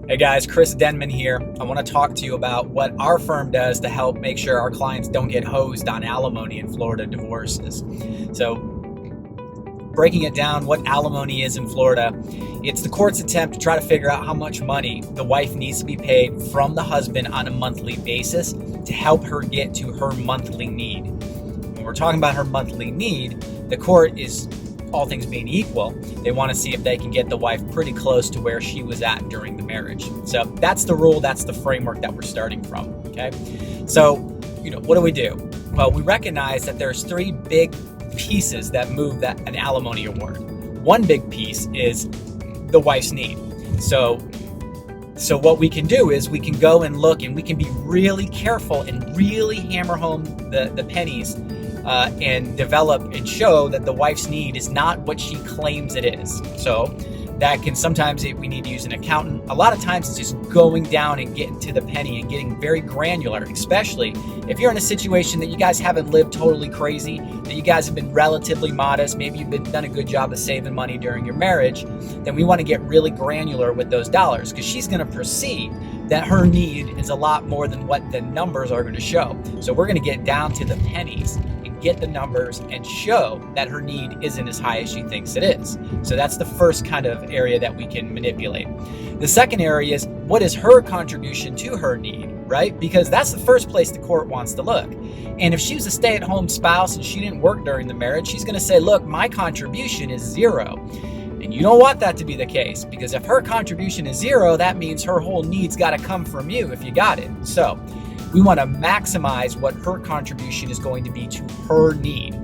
Hey guys, Chris Denmon here. I want to talk to you about what our firm does to help make sure our clients don't get hosed on alimony in Florida divorces. So, breaking it down, what alimony is in Florida, it's the court's attempt to try to figure out how much money the wife needs to be paid from the husband on a monthly basis to help her get to her monthly need. When we're talking about her monthly need, the court is, all things being equal, they want to see if they can get the wife pretty close to where she was at during the marriage. So that's the rule, that's the framework that we're starting from, okay? So, what do? Well, we recognize that there's three big pieces that move an alimony award. One big piece is the wife's need. So what we can do is we can go and look and we can be really careful and really hammer home the pennies and develop and show that the wife's need is not what she claims it is. So that can sometimes we need to use an accountant. A lot of times it's just going down and getting to the penny and getting very granular, especially if you're in a situation that you guys haven't lived totally crazy, that you guys have been relatively modest, maybe you've done a good job of saving money during your marriage, then we want to get really granular with those dollars because she's going to perceive that her need is a lot more than what the numbers are going to show. So we're going to get down to the pennies and get the numbers and show that her need isn't as high as she thinks it is. So that's the first kind of area that we can manipulate. The second area is what is her contribution to her need, right? Because that's the first place the court wants to look. And if she was a stay-at-home spouse and she didn't work during the marriage, she's going to say, look, my contribution is zero. And you don't want that to be the case, because if her contribution is zero, that means her whole need's got to come from you if you got it. So we want to maximize what her contribution is going to be to her need.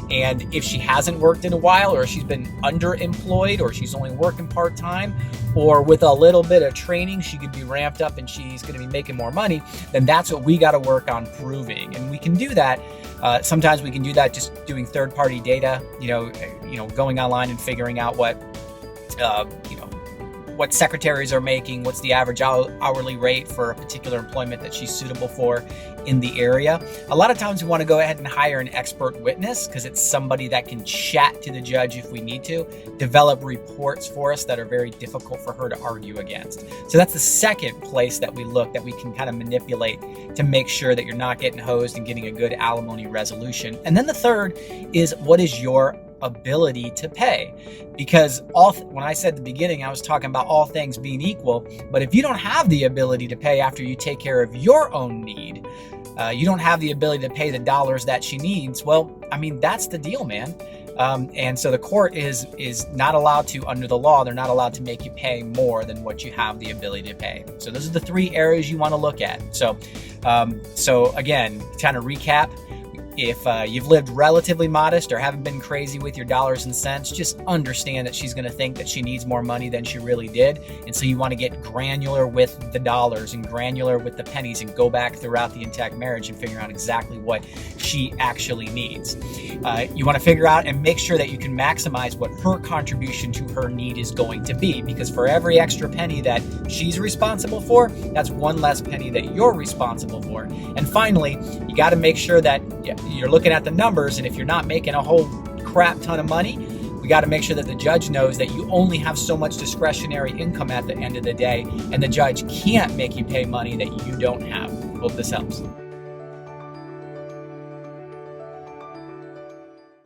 And if she hasn't worked in a while, or she's been underemployed, or she's only working part-time, or with a little bit of training, she could be ramped up and she's going to be making more money, then that's what we got to work on proving. And we can do that. Sometimes we can do that just doing third-party data, going online and figuring out what secretaries are making, what's the average hourly rate for a particular employment that she's suitable for in the area. A lot of times we want to go ahead and hire an expert witness because it's somebody that can chat to the judge if we need to, develop reports for us that are very difficult for her to argue against. So that's the second place that we look, that we can kind of manipulate to make sure that you're not getting hosed and getting a good alimony resolution. And then the third is, what is your ability to pay? Because when I said at the beginning, I was talking about all things being equal, but if you don't have the ability to pay after you take care of your own need, you don't have the ability to pay the dollars that she needs, well, that's the deal, man. And so the court is not allowed to, under the law, they're not allowed to make you pay more than what you have the ability to pay. So those are the three areas you want to look at. So again, kind of recap. If you've lived relatively modest or haven't been crazy with your dollars and cents, just understand that she's going to think that she needs more money than she really did. And so you want to get granular with the dollars and granular with the pennies and go back throughout the intact marriage and figure out exactly what she actually needs. You want to figure out and make sure that you can maximize what her contribution to her need is going to be, because for every extra penny that she's responsible for, that's one less penny that you're responsible for. And finally, you got to make sure that you're looking at the numbers, and if you're not making a whole crap ton of money, we got to make sure that the judge knows that you only have so much discretionary income at the end of the day, and the judge can't make you pay money that you don't have. Hope this helps.